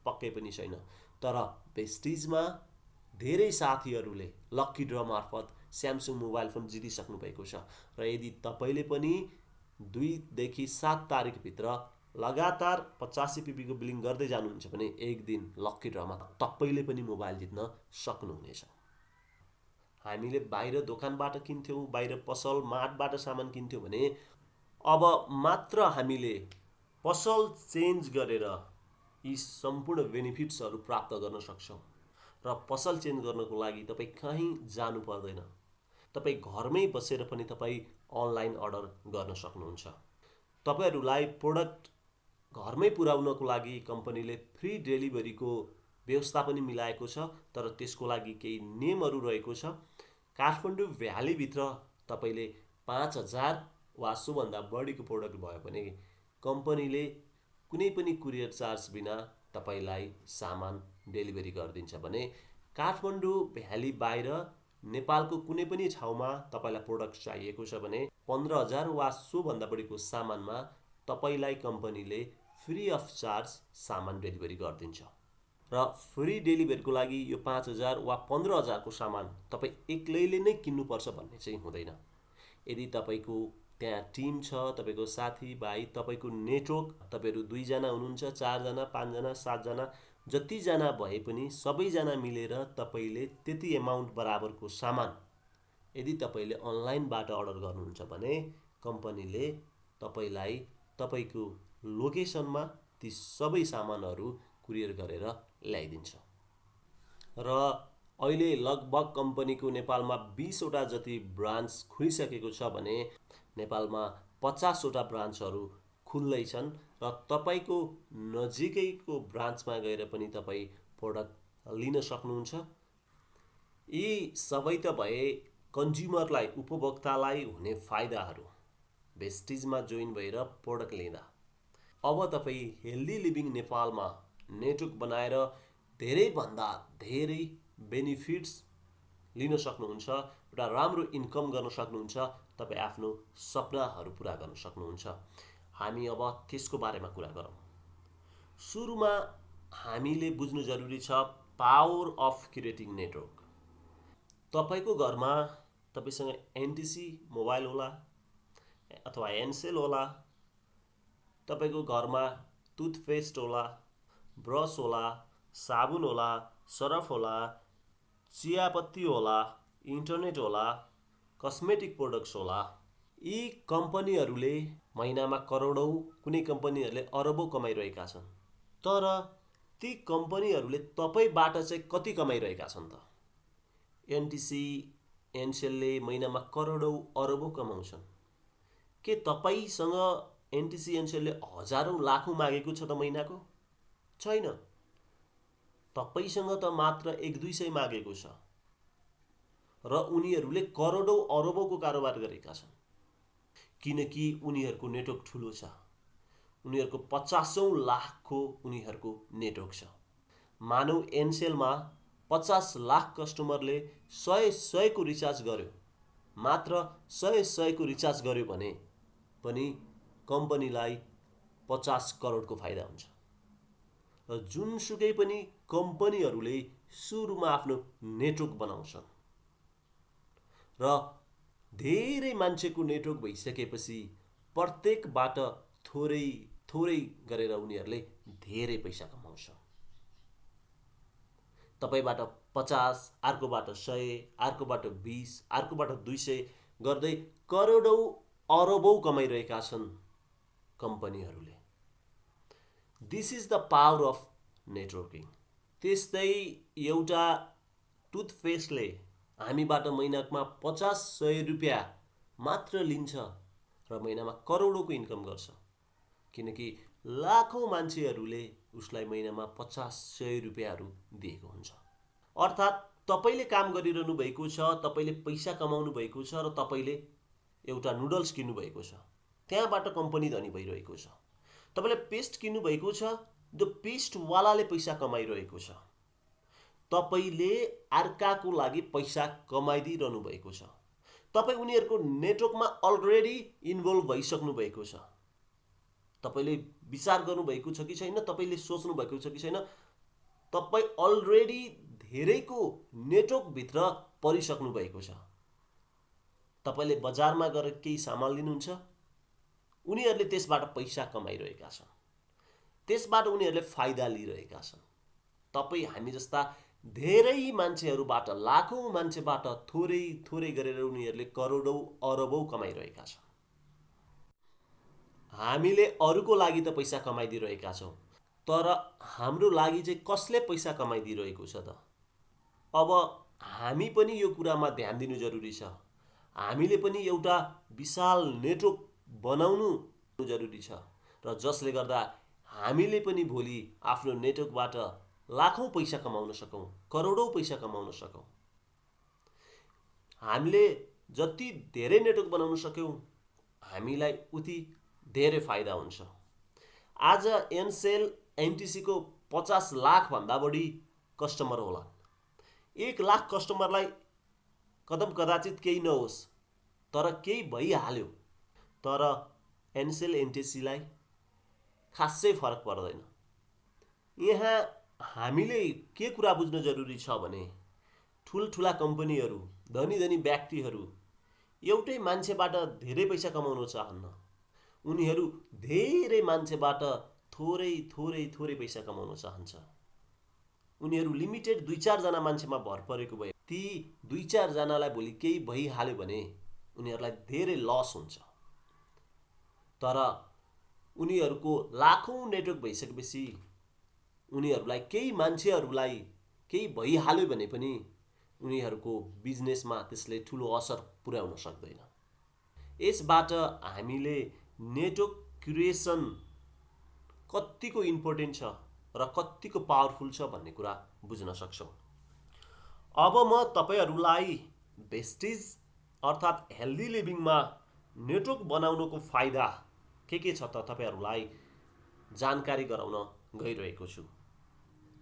Speaker 1: पक्कै पनि छैन। तर भेस्टिजमा धेरै साथीहरूले लक्की ड्र मार्फत स्यामसुङ मोबाइल फोन जितिसक्नु भएको छ, र यदि तपाईँले पनि 2 देखि 7 तारिकभित्र लगातार 85 PB को बिलिङ गर्दै जानुहुन्छ भने एक दिन लक्की ड्रमा तपाईँले पनि मोबाइल जित्न सक्नुहुनेछ। हामीले बाहिर दोकानबाट किन्थ्यौँ, बाहिर पसल मार्टबाट सामान किन्थ्यौँ भने अब मात्र हामीले पसल चेन्ज गरेर यी सम्पूर्ण बेनिफिट्सहरू प्राप्त गर्न सक्छौँ। र पसल चेन्ज गर्नको लागि तपाईँ कहीँ जानु पर्दैन, तपाईँ घरमै बसेर पनि तपाईँ अनलाइन अर्डर गर्न सक्नुहुन्छ। तपाईँहरूलाई प्रोडक्ट घरमै पुर्याउनको लागि कम्पनीले फ्री डेलिभरीको व्यवस्था पनि मिलाएको छ, तर त्यसको लागि केही नियमहरू रहेको छ। काठमाडौँ भ्यालीभित्र तपाईँले 5000 वा सोभन्दा बढीको प्रोडक्ट भयो भने कम्पनीले कुनै पनि कुरियर चार्ज बिना तपाईँलाई सामान डेलिभरी गरिदिन्छ भने काठमाडौँ भ्याली बाहिर नेपालको कुनै पनि ठाउँमा तपाईँलाई प्रोडक्ट चाहिएको छ भने 15000 वा सोभन्दा बढीको सामानमा तपाईँलाई कम्पनीले फ्री अफ चार्ज सामान डेलिभरी गरिदिन्छ। र फ्री डेलिभरीको लागि यो 5000 वा 15000 को सामान तपाईँ एक्लैले नै किन्नुपर्छ भन्ने चाहिँ हुँदैन। यदि तपाईँको त्यहाँ टिम छ, तपाईँको साथीभाइ, तपाईँको नेटवर्क, तपाईँहरू 2 जना हुनुहुन्छ, 4 जना, 5 जना, 7 जना, जतिजना भए पनि सबैजना मिलेर तपाईँले त्यति एमाउन्ट बराबरको सामान यदि तपाईँले अनलाइनबाट अर्डर गर्नुहुन्छ भने कम्पनीले तपाईँलाई तपाईँको लोकेसनमा ती सबै सामानहरू कुरियर गरेर ल्याइदिन्छ। र अहिले लगभग कम्पनीको नेपालमा 20 वटा जति ब्रान्च खुलिसकेको छ भने नेपालमा 50 वटा ब्रान्चहरू खुल्दैछन्, र तपाईँको नजिकैको ब्रान्चमा गएर पनि तपाईँ प्रोडक्ट लिन सक्नुहुन्छ। यी सबै त भए कन्ज्युमरलाई उपभोक्तालाई हुने फाइदाहरू भेस्टिजमा जोइन भएर प्रोडक्ट लिँदा अब तपाईँ हेल्दी लिभिङ नेपालमा नेटवर्क बनाएर धेरैभन्दा धेरै बेनिफिट्स लिन सक्नुहुन्छ, एउटा राम्रो इन्कम गर्न सक्नुहुन्छ, तपाईँ आफ्नो सपनाहरू पुरा गर्न सक्नुहुन्छ। हामी अब त्यसको बारेमा कुरा गरौँ। सुरुमा हामीले बुझ्नु जरुरी छ पावर अफ क्रिएटिङ नेटवर्क। तपाईको घरमा तपाईसँग एनटिसी मोबाइल होला अथवा एनसेल होला, तपाईको घरमा टुथपेस्ट होला, ब्रस होला, साबुन होला, सरफ होला, चियापत्ती होला, इन्टरनेट होला, कस्मेटिक प्रोडक्ट्स होला। यी कम्पनीहरूले महिनामा करोडौँ, कुनै कम्पनीहरूले अरबौँ कमाइरहेका छन्। तर ती कम्पनीहरूले तपाईबाट चाहिँ कति कमाइरहेका छन् त? एनटिसी एनसेलले महिनामा करोडौँ अरबौँ कमाउँछन्। के तपाईसँग एनटिसी एनसेलले हजारौँ लाखौँ मागेको छ त महिनाको? छैन। तपाईसँग त मात्र 1-200 मागेको छ र उनीहरूले करोडौँ अरबौँको कारोबार गरेका छन्, किनकि उनीहरूको नेटवर्क ठुलो छ। उनीहरूको 50औं लाखको उनीहरूको नेटवर्क छ। मानौ एनसेलमा 50 लाख कस्टमरले 100 को रिचार्ज गर्यो, मात्र 100 को रिचार्ज गर्यो भने पनि कम्पनीलाई 50 करोडको फाइदा हुन्छ। र जुनसुकै पनि कम्पनीहरूले सुरुमा आफ्नो नेटवर्क बनाउँछन् र धेरै मान्छेको नेटवर्क भइसकेपछि प्रत्येकबाट थोरै थोरै गरेर उनीहरूले धेरै पैसा कमाउँछ। तपाईबाट 50, अर्कोबाट 100, अर्कोबाट 20, अर्कोबाट 200 गर्दै करोडौँ अरबौँ कमाइरहेका छन् कम्पनीहरूले। This is the power of networking. त्यस्तै एउटा टुथपेस्टले हामीबाट महिनामा 50-100 रुपियाँ मात्र लिन्छ र महिनामा करोडौँको इन्कम गर्छ, किनकि लाखौँ मान्छेहरूले उसलाई महिनामा 50-100 रुपियाँहरू दिएको हुन्छ। अर्थात् तपाईले काम गरिरहनु भएको छ, तपाईले पैसा कमाउनु भएको छ र तपाईले एउटा नुडल्स किन्नु भएको छ, त्यहाँबाट कम्पनी धनी भइरहेको छ। तपाईले पेस्ट किन्नु भएको छ, त्यो पेस्टवालाले पैसा कमाइरहेको छ। तपाईले अर्काको लागि पैसा कमाइदिइरहनु भएको छ। तपाईँ उनीहरूको नेटवर्कमा अलरेडी इन्भल्भ भइसक्नु भएको छ। तपाईले विचार गर्नुभएको छ कि छैन, तपाईले सोच्नु भएको छ कि छैन, तपाईँ अलरेडी धेरैको नेटवर्कभित्र परिसक्नु भएको छ। तपाईले बजारमा गएर केही सामान लिनुहुन्छ, उनीहरूले त्यसबाट पैसा कमाइरहेका छन्, त्यसबाट उनीहरूले फाइदा लिइरहेका छन्। तपाईँ हामी जस्ता धेरै मान्छेहरूबाट, लाखौँ मान्छेबाट थोरै थोरै गरेर उनीहरूले करोडौँ अरबौँ कमाइरहेका छन्। हामीले अरूको लागि त पैसा कमाइदिइरहेका छौँ, तर हाम्रो लागि चाहिँ कसले पैसा कमाइदिइरहेको छ त? अब हामी पनि यो कुरामा ध्यान दिनु जरुरी छ। हामीले पनि एउटा विशाल नेटवर्क बनाउनु जरुरी छ र जसले गर्दा हामीले पनि भोलि आफ्नो नेटवर्कबाट लाखौँ पैसा कमाउन सकौँ, करोडौँ पैसा कमाउन सकौँ। हामीले जति धेरै नेटवर्क बनाउन सक्यौँ, हामीलाई उति धेरै फाइदा हुन्छ। आज एनसेल एनटिसीको 50 लाख भन्दा बढी कस्टमर होला। 1 लाख कस्टमरलाई कदाचित केही नहोस्, तर केही भइहाल्यो, तर एनसेल एनटिसीलाई खासै फरक पर्दैन। यहाँ हामीले के कुरा बुझ्न जरुरी छ भने ठुलठुला कम्पनीहरू, धनी धनी व्यक्तिहरू एउटै मान्छेबाट धेरै पैसा कमाउन चाहन्न। उनीहरू धेरै मान्छेबाट थोरै थोरै थोरै पैसा कमाउन चाहन्छ। उनीहरू लिमिटेड 2-4 जना मान्छेमा भर परेको भए ती 2-4 जनालाई भोलि केही भइहाल्यो भने उनीहरूलाई धेरै लस हुन्छ। तर उनीहरूको लाखौँ नेटवर्क भइसकेपछि उनीहरूलाई केही मान्छेहरूलाई केही भइहाल्यो भने पनि उनीहरूको बिजनेसमा त्यसले ठुलो असर पुर्याउन सक्दैन। यसबाट हामीले नेटवर्क क्रिएसन कतिको इम्पोर्टेन्ट छ र कतिको पावरफुल छ भन्ने कुरा बुझ्न सक्छौँ। अब म तपाईहरूलाई भेस्टिज अर्थात् हेल्दी लिभिङमा नेटवर्क बनाउनको फाइदा के छ त तपाईँहरूलाई जानकारी गराउन गइरहेको छु।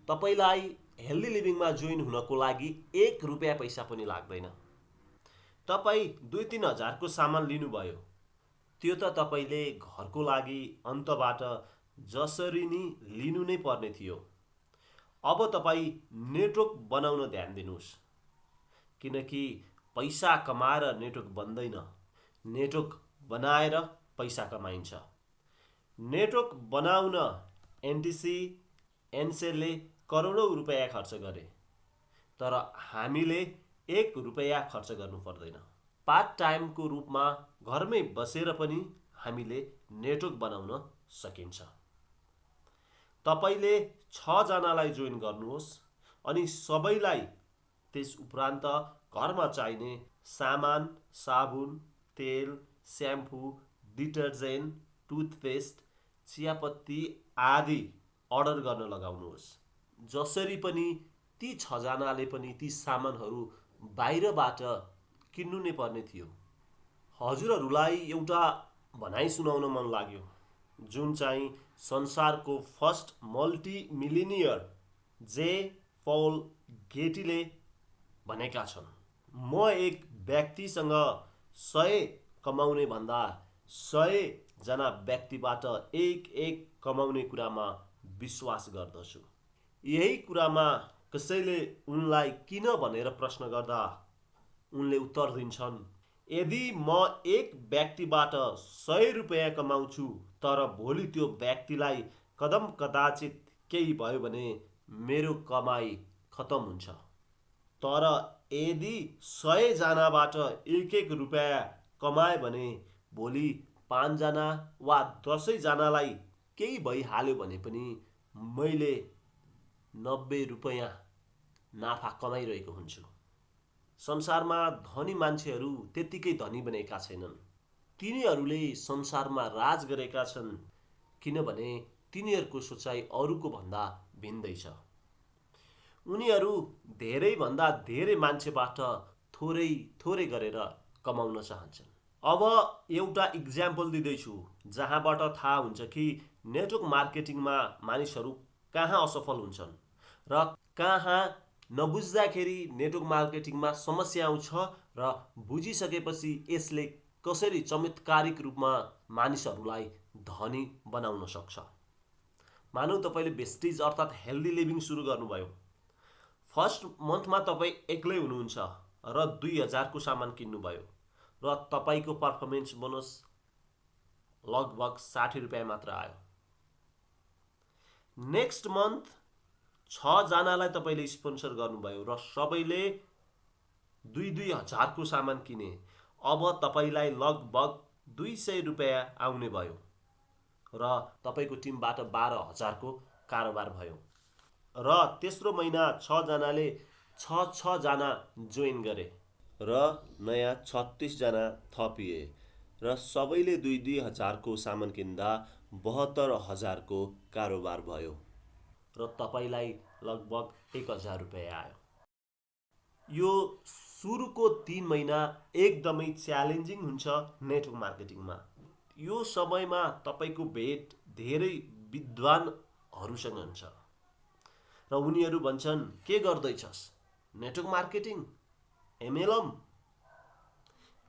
Speaker 1: तपाईँलाई हेल्दी लिभिङमा जोइन हुनको लागि 1 रुपियाँ पैसा पनि लाग्दैन। तपाईँ 2-3 हजारको सामान लिनुभयो, त्यो त तपाईँले घरको लागि अन्तबाट जसरी नि लिनु नै पर्ने थियो। अब तपाईँ नेटवर्क बनाउन ध्यान दिनुहोस्, किनकि पैसा कमाएर नेटवर्क बन्दैन, नेटवर्क बनाएर पैसा कमाइन्छ। नेटवर्क बनाउन एनटिसी एनसेलले करोडौँ रुपियाँ खर्च गरे, तर हामीले 1 रुपियाँ खर्च गर्नु पर्दैन। पार्ट टाइमको रूपमा घरमै बसेर पनि हामीले नेटवर्क बनाउन सकिन्छ। तपाईँले 6 जनालाई जोइन गर्नुहोस् अनि सबैलाई त्यस उपरान्त घरमा चाहिने सामान, साबुन, तेल, स्याम्पू, डिटर्जेन्ट, टुथपेस्ट, चियापत्ती आदि अर्डर गर्न लगाउनुहोस्। जसरी पनि ती 6 जनाले पनि ती सामानहरू बाहिरबाट किन्नु नै पर्ने थियो। हजुरहरूलाई एउटा भनाइ सुनाउन मन लाग्यो, जुन चाहिँ संसारको फर्स्ट मल्टी मिलिनियर जे पल गेटीले भनेका छन्। म एक व्यक्तिसँग 100 कमाउने भन्दा 100 जना व्यक्तिबाट एक कमाउने कुरामा विश्वास गर्दछु। यही कुरामा कसैले उनलाई किन भनेर प्रश्न गर्दा उनले उत्तर दिन्छन्, यदि म एक व्यक्तिबाट 100 रुपियाँ कमाउँछु तर भोलि त्यो व्यक्तिलाई कदाचित केही भयो भने मेरो कमाई खतम हुन्छ। तर यदि 100 जनाबाट एक रुपियाँ कमाए भने भोलि 5 जना वा 10 जनालाई केही भइहाल्यो भने पनि मैले 90 रुपियाँ नाफा कमाइरहेको हुन्छु। संसारमा धनी मान्छेहरू त्यत्तिकै धनी बनेका छैनन्, तिनीहरूले संसारमा राज गरेका छन्, किनभने तिनीहरूको सोचाइ अरूको भन्दा भिन्दै छ। उनीहरू धेरैभन्दा धेरै मान्छेबाट थोरै गरेर कमाउन चाहन्छन्। अब एउटा इक्जाम्पल दिँदैछु जहाँबाट थाहा हुन्छ कि नेटवर्क मार्केटिङमा मानिसहरू कहाँ असफल हुन्छन् र कहाँ नबुझ्दाखेरि नेटवर्क मार्केटिङमा समस्या आउँछ र बुझिसकेपछि यसले कसरी चमत्कारिक रूपमा मानिसहरूलाई धनी बनाउन सक्छ। मानौ तपाईँले वेस्टिज अर्थात् हेल्दी लिभिङ सुरु गर्नुभयो। फर्स्ट मन्थमा तपाईँ एक्लै हुनुहुन्छ र 2000 को सामान किन्नुभयो र तपाईँको पर्फर्मेन्स बोनस लगभग 60 रुपियाँ मात्र आयो। नेक्स्ट मन्थ 6 जनालाई तपाईँले स्पोन्सर गर्नुभयो र सबैले 2000 को सामान किने। अब तपाईँलाई लगभग 200 रुपियाँ आउने भयो र तपाईँको टिमबाट 12,000 को कारोबार भयो। र तेस्रो महिना 6 जनाले 6 जना जोइन गरे र नयाँ 36 जना थपिए र सबैले 2,000 को सामान किन्दा 72,000 को कारोबार भयो र तपाईँलाई लगभग 1,000 रुपियाँ आयो। यो सुरुको 3 महिना एकदमै च्यालेन्जिङ हुन्छ नेटवर्क मार्केटिङमा। यो समयमा तपाईँको भेट धेरै विद्वानहरूसँग हुन्छ र उनीहरू भन्छन्, के गर्दैछस्? Network marketing, MLM?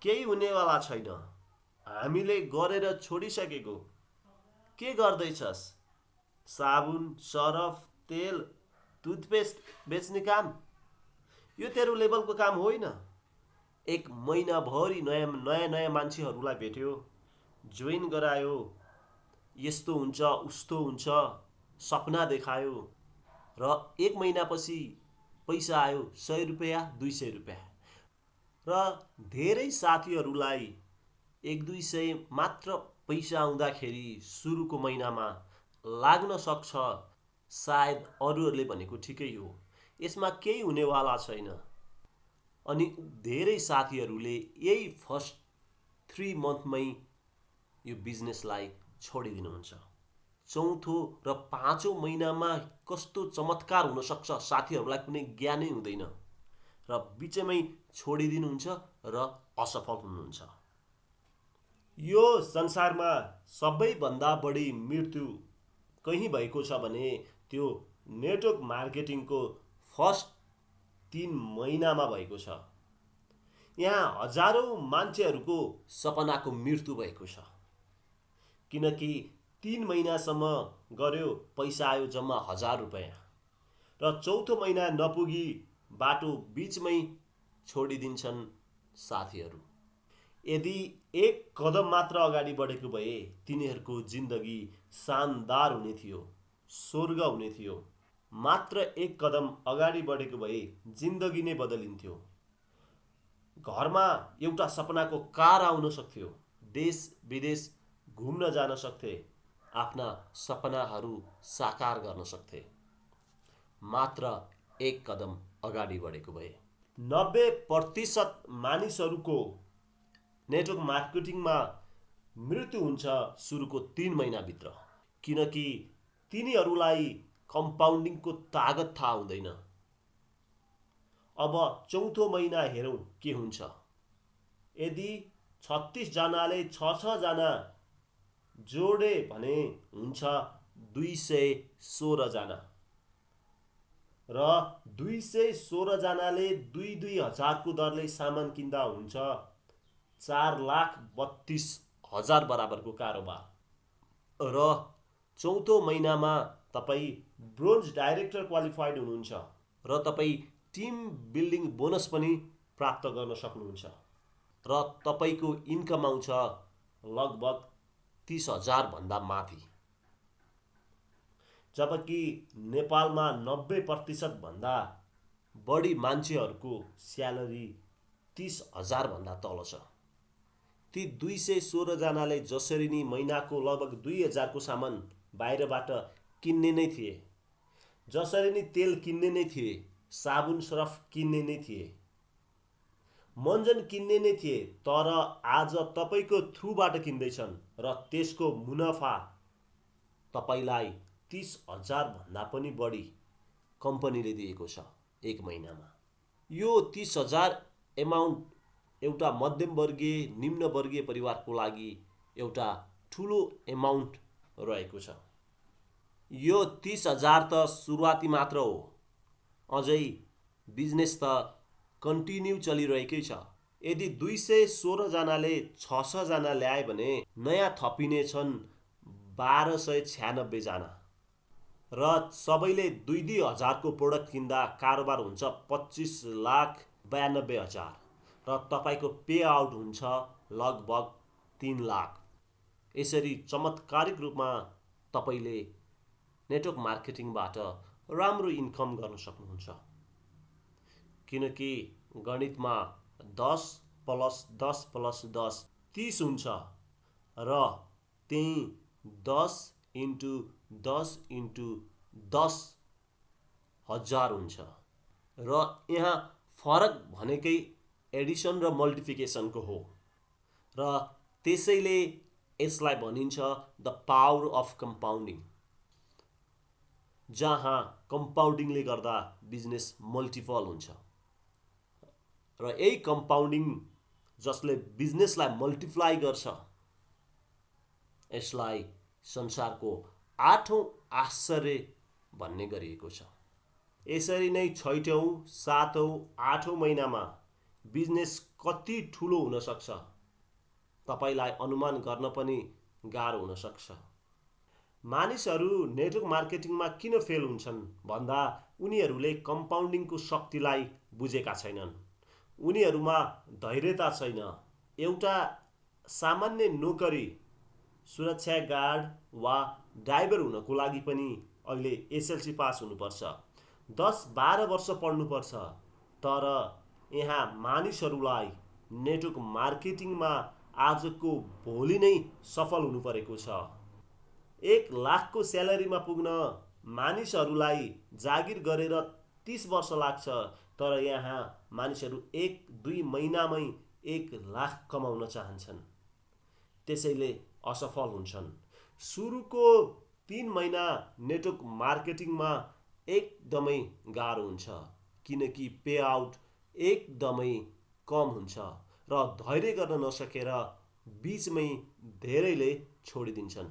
Speaker 1: केही हुनेवाला छैन, हामीले गरेर छोडिसकेको। के गर्दैछस्? साबुन, सरफ, तेल, टुथपेस्ट बेच्ने काम? यो तेरो लेभलको काम होइन। 1 महिनाभरि नयाँ मान्छेहरूलाई भेट्यो, जोइन गरायो, यस्तो हुन्छ उस्तो हुन्छ, सपना देखायो र 1 महिनापछि पैसा आयो 100 रुपियाँ, 200 रुपियाँ र धेरै साथीहरूलाई 100-200 मात्र पैसा आउँदाखेरि सुरुको महिनामा लाग्न सक्छ सायद अरूहरूले भनेको ठिकै हो, यसमा केही हुनेवाला छैन। अनि धेरै साथीहरूले यही फर्स्ट 3 मन्थमै यो बिजनेसलाई छोडिदिनुहुन्छ। चौथो र 5औं महिनामा कस्तो चमत्कार हुन सक्छ साथीहरूलाई कुनै ज्ञानै हुँदैन र बिचमै छोडिदिनुहुन्छ र असफल हुनुहुन्छ। यो संसारमा सबैभन्दा बढी मृत्यु कहीँ भएको छ भने त्यो नेटवर्क मार्केटिङको फर्स्ट 3 महिनामा भएको छ। यहाँ हजारौँ मान्छेहरूको सपनाको मृत्यु भएको छ, किनकि 3 महिनासम्म गर्यो, पैसा आयो जम्मा 1000 रुपैयाँ, र चौथो महिना नपुगी बाटो बिचमै छोडिदिन्छन् साथीहरू। यदि एक कदम मात्र अगाडि बढेको भए तिनीहरूको जिन्दगी शानदार हुने थियो, स्वर्ग हुने थियो। मात्र एक कदम अगाडि बढेको भए जिन्दगी नै बदलिन्थ्यो। घरमा एउटा सपनाको कार आउन सक्थ्यो, देश विदेश घुम्न जान सक्थे, आफ्ना सपनाहरू साकार गर्न सक्थे। मात्र एक कदम अगाडि बढेको भए। 90% मानिसहरूको नेटवर्क मार्केटिङमा मृत्यु हुन्छ सुरुको 3 महिनाभित्र, किनकि तिनीहरूलाई कम्पाउन्डिङको तागत थाहा हुँदैन। अब चौथो महिना हेरौँ के हुन्छ। यदि 36 जनाले 6 जना जोडे भने हुन्छ 216 जना, र 216 जनाले 2-2 हजारको दरले सामान किन्दा हुन्छ 4,32,000 बराबरको कारोबार। र चौथो महिनामा तपाईँ ब्रोन्ज डाइरेक्टर क्वालिफाइड हुनुहुन्छ र तपाईँ टिम बिल्डिङ बोनस पनि प्राप्त गर्न सक्नुहुन्छ, र तपाईँको इन्कम आउँछ लगभग 30,000 भन्दा माथि। जबकि नेपालमा 90% भन्दा बढी मान्छेहरूको स्यालेरी 30,000 भन्दा तल छ। ती 216 जनाले जसरी नि महिनाको लगभग 2000 को सामान बाहिरबाट किन्ने नै थिए, जसरी नि तेल किन्ने नै थिए, साबुन सरफ किन्ने नै थिए, मञ्जन किन्ने नै थिए, तर आज तपाईँको थ्रुबाट किन्दैछन् र त्यसको मुनाफा तपाईँलाई 30,000 भन्दा पनि बढी कम्पनीले दिएको छ एक महिनामा। यो 30,000 एमाउन्ट एउटा मध्यमवर्गीय निम्नवर्गीय परिवारको लागि एउटा ठुलो एमाउन्ट रहेको छ। यो 30,000 त सुरुवाती मात्र हो, अझै बिजनेस त कन्टिन्यू चलिरहेकै छ। यदि 216 जनाले 600 जना ल्याए भने नयाँ थपिने छन् 1296 जना, र सबैले 2-2 हजारको प्रोडक्ट किन्दा कारोबार हुन्छ 25,92,000, र तपाईँको पे आउट हुन्छ लगभग 3 लाख। यसरी चमत्कारिक रूपमा तपाईँले नेटवर्क मार्केटिङबाट राम्रो इन्कम गर्न सक्नुहुन्छ, किनकि गणितमा 10 + 10 + 10 30 हुन्छ, र त्यही 10 × 10 × 10 हजार हुन्छ। र यहाँ फरक भनेकै एडिसन र मल्टिप्लिकेसनको हो, र त्यसैले यसलाई भनिन्छ द पावर अफ कम्पाउन्डिङ, जहाँ कम्पाउन्डिङले गर्दा बिजनेस मल्टिपल हुन्छ। र यही कम्पाउन्डिङ जसले बिजनेसलाई मल्टिप्लाई गर्छ, यसलाई संसारको 8औं आश्चर्य भन्ने गरिएको छ। यसरी नै 6औं, 7औं, 8औं महिनामा बिजनेस कति ठुलो हुन सक्छ तपाईलाई अनुमान गर्न पनि गाह्रो हुन सक्छ। मानिसहरू नेटवर्क मार्केटिङमा किन फेल हुन्छन् भन्दा उनीहरूले कम्पाउन्डिङको शक्तिलाई बुझेका छैनन्। उनीहरूमा धैर्यता छैन। एउटा सामान्य नोकरी, सुरक्षा गार्ड वा ड्राइभर हुनको लागि पनि अहिले एसएलसी पास हुनुपर्छ, 10-12 वर्ष पढ्नुपर्छ। तर यहाँ मानिसहरूलाई नेटवर्क मार्केटिङमा आजको भोलि नै सफल हुनु परेको छ। 1 लाखको स्यालेरीमा पुग्न मानिसहरूलाई जागिर गरेर 30 वर्ष लाग्छ, तर यहाँ मानिसहरू 1-2 महिनामै 1 लाख कमाउन चाहन्छन्, त्यसैले असफल हुन्छन्। सुरुको 3 महिना नेटवर्क मार्केटिङमा एकदमै गाह्रो हुन्छ, किनकि पे आउट एकदमै कम हुन्छ र धैर्य गर्न नसकेर बिचमै धेरैले छोडिदिन्छन्।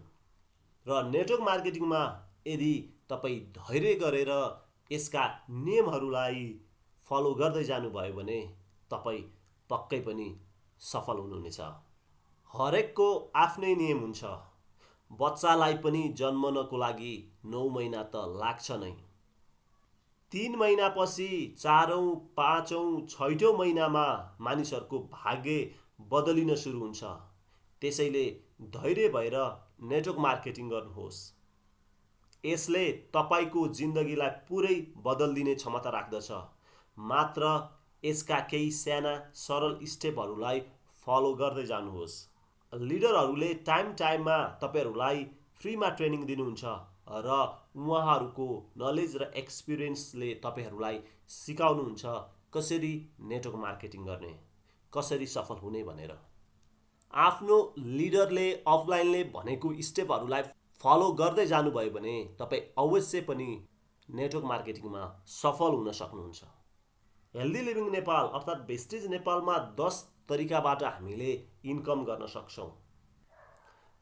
Speaker 1: र नेटवर्क मार्केटिङमा यदि तपाईँ धैर्य गरेर यसका नियमहरूलाई फलो गर्दै जानुभयो भने तपाईँ पक्कै पनि सफल हुनुहुनेछ। हरेकको आफ्नै नियम हुन्छ। बच्चालाई पनि जन्मनको लागि 9 महिना त लाग्छ नै। 3 महिनापछि 4औं, 5औं, 6औं महिनामा मानिसहरूको भाग्य बदलिन सुरु हुन्छ। त्यसैले धैर्य भएर नेटवर्क मार्केटिङ गर्नुहोस्। यसले तपाईँको जिन्दगीलाई पुरै बदलिदिने क्षमता राख्दछ। मात्र यसका केही साना सरल स्टेपहरूलाई फलो गर्दै जानुहोस्। लिडरहरूले टाइममा तपाईँहरूलाई फ्रीमा ट्रेनिङ दिनुहुन्छ र उहाँहरूको नलेज र एक्सपिरियन्सले तपाईँहरूलाई सिकाउनुहुन्छ कसरी नेटवर्क मार्केटिङ गर्ने, कसरी सफल हुने भनेर। आफ्नो लिडरले अफलाइनले भनेको स्टेपहरूलाई फलो गर्दै जानुभयो भने तपाईँ अवश्य पनि नेटवर्क मार्केटिङमा सफल हुन सक्नुहुन्छ। हेल्दी लिभिङ नेपाल अर्थात् भेस्टिज नेपालमा 10 तरिकाबाट हामीले इन्कम गर्न सक्छौँ।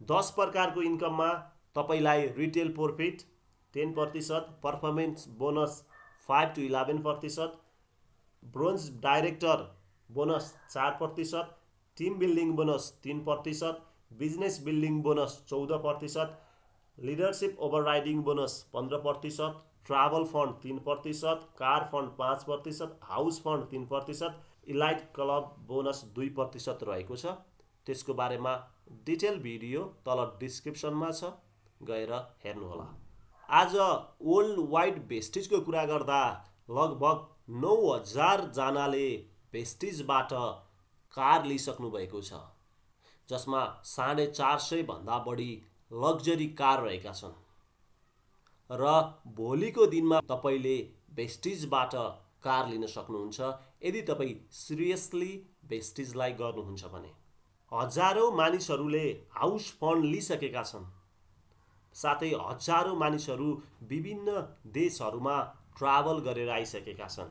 Speaker 1: 10 प्रकारको इन्कममा तपाईँलाई retail profit 10%, performance bonus 5 to 11%, bronze director bonus 4%, team building bonus 3%, business building bonus 14%, leadership overriding bonus 15%, travel fund 3%, car fund 5%, house fund 3%, elite club bonus 2% रहेको छ। त्यसको बारेमा डिटेल भिडियो तल डिस्क्रिप्सनमा छ, गएर हेर्नुहोला। आज वर्ल्ड वाइड भेस्टिजको कुरा गर्दा लगभग 9000 जनाले भेस्टिजबाट कार लिइसक्नु भएको छ, जसमा 450 भन्दा बढी लग्जरी कार रहेका छन्। र भोलिको दिनमा तपाईँले भेस्टिजबाट कार लिन सक्नुहुन्छ यदि तपाईँ सिरियसली भेस्टिजलाई गर्नुहुन्छ भने। हजारौं मानिसहरूले हाउस फन्ड लिइसकेका छन्। साथै हजारौं मानिसहरू विभिन्न देशहरूमा ट्राभल गरेर आइसकेका छन्।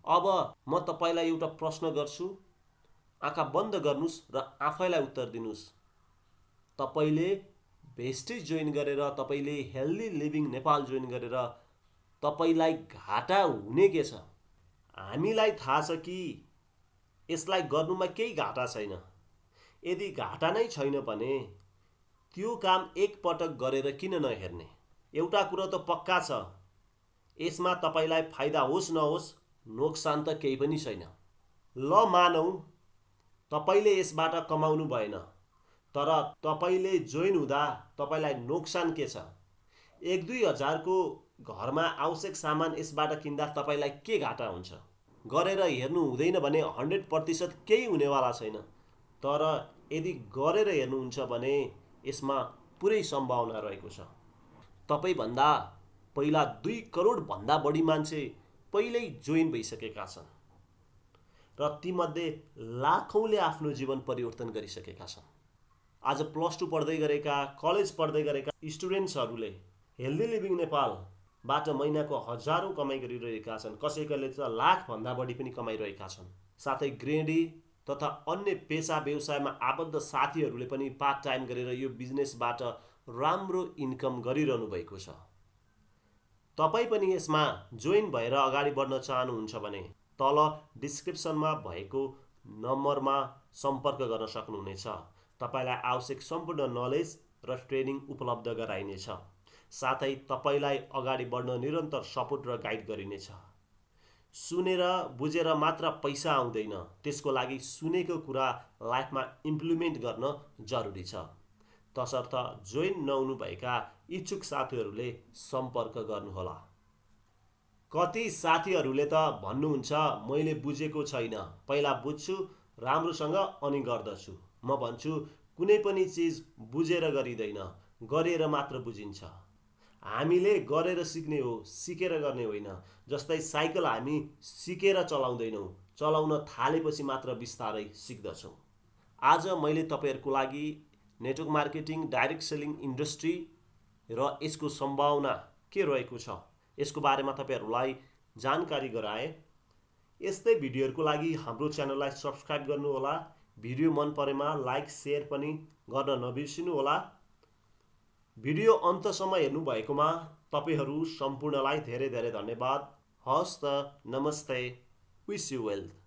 Speaker 1: अब म तपाईँलाई एउटा प्रश्न गर्छु, आँखा बन्द गर्नुस् र आफैलाई उत्तर दिनुस्। तपाईँले भेस्टिज जोइन गरेर, तपाईँले हेल्दी लिभिङ नेपाल जोइन गरेर तपाईँलाई घाटा हुने के छ? हामीलाई थाहा छ कि यसलाई गर्नुमा केही घाटा छैन। यदि घाटा नै छैन भने त्यो काम एक पटक गरेर किन नहेर्ने? एउटा कुरो त पक्का छ, यसमा तपाईँलाई फाइदा होस् नहोस् नोक्सान त केही पनि छैन। ल मानौ तपाईँले यसबाट कमाउनु भएन, तर तपाईँले जोइन हुँदा तपाईँलाई नोक्सान के छ? 1-2 हजारको घरमा आवश्यक सामान यसबाट किन्दा तपाईँलाई के घाटा हुन्छ? गरेर हेर्नु हुँदैन भने 100% केही हुनेवाला छैन। तर यदि गरेर हेर्नुहुन्छ भने यसमा पुरै सम्भावना रहेको छ। तपाईँभन्दा पहिला 2 करोड भन्दा बढी मान्छे पहिल्यै जोइन भइसकेका छन् र तीमध्ये लाखौंले आफ्नो जीवन परिवर्तन गरिसकेका छन्। आज +2 पढ्दै गरेका, कलेज पढ्दै गरेका स्टुडेन्ट्सहरूले हेल्दी लिभिङ नेपालबाट महिनाको हजारौं कमाइ गरिरहेका छन्। कसैकले त लाख भन्दा बढी पनि कमाइरहेका छन्। साथै गृहिणी तथा अन्य पेसा व्यवसायमा आबद्ध साथीहरूले पनि पार्ट टाइम गरेर यो बिजनेसबाट राम्रो इन्कम गरिरहनु भएको छ। तपाईँ पनि यसमा जोइन भएर अगाडि बढ्न चाहनुहुन्छ भने तल डिस्क्रिप्सनमा भएको नम्बरमा सम्पर्क गर्न सक्नुहुनेछ। तपाईँलाई आवश्यक सम्पूर्ण नलेज र ट्रेनिङ उपलब्ध गराइनेछ। साथै तपाईँलाई अगाडि बढ्न निरन्तर सपोर्ट र गाइड गरिनेछ। सुनेर बुझेर मात्र पैसा आउँदैन, त्यसको लागि सुनेको कुरा लाइफमा इम्प्लिमेन्ट गर्न जरुरी छ। तसर्थ जोइन नहुनुभएका इच्छुक साथीहरूले सम्पर्क गर्नुहोला। कति साथीहरूले त भन्नुहुन्छ मैले बुझेको छैन, पहिला बुझ्छु राम्रोसँग अनि गर्दछु। म भन्छु कुनै पनि चिज बुझेर गरिँदैन, गरेर मात्र बुझिन्छ। हामीले गरेर सिक्ने हो, सिकेर गर्ने होइन। जस्तै साइकल हामी सिकेर चलाउँदैनौँ, चलाउन थालेपछि मात्र बिस्तारै सिक्दछौँ। आज मैले तपाईँहरूको लागि network marketing, direct selling industry र यसको सम्भावना के रहेको छ यसको बारेमा तपाईँहरूलाई जानकारी गराएँ। यस्तै भिडियोहरूको लागि हाम्रो च्यानललाई सब्स्क्राइब गर्नुहोला। भिडियो मन परेमा लाइक सेयर पनि गर्न नबिर्सिनुहोला। भिडियो अन्तसम्म हेर्नुभएकोमा तपाईहरू सम्पूर्णलाई धेरै धेरै धन्यवाद। हवस् त, नमस्ते, विश यु वेल्थ।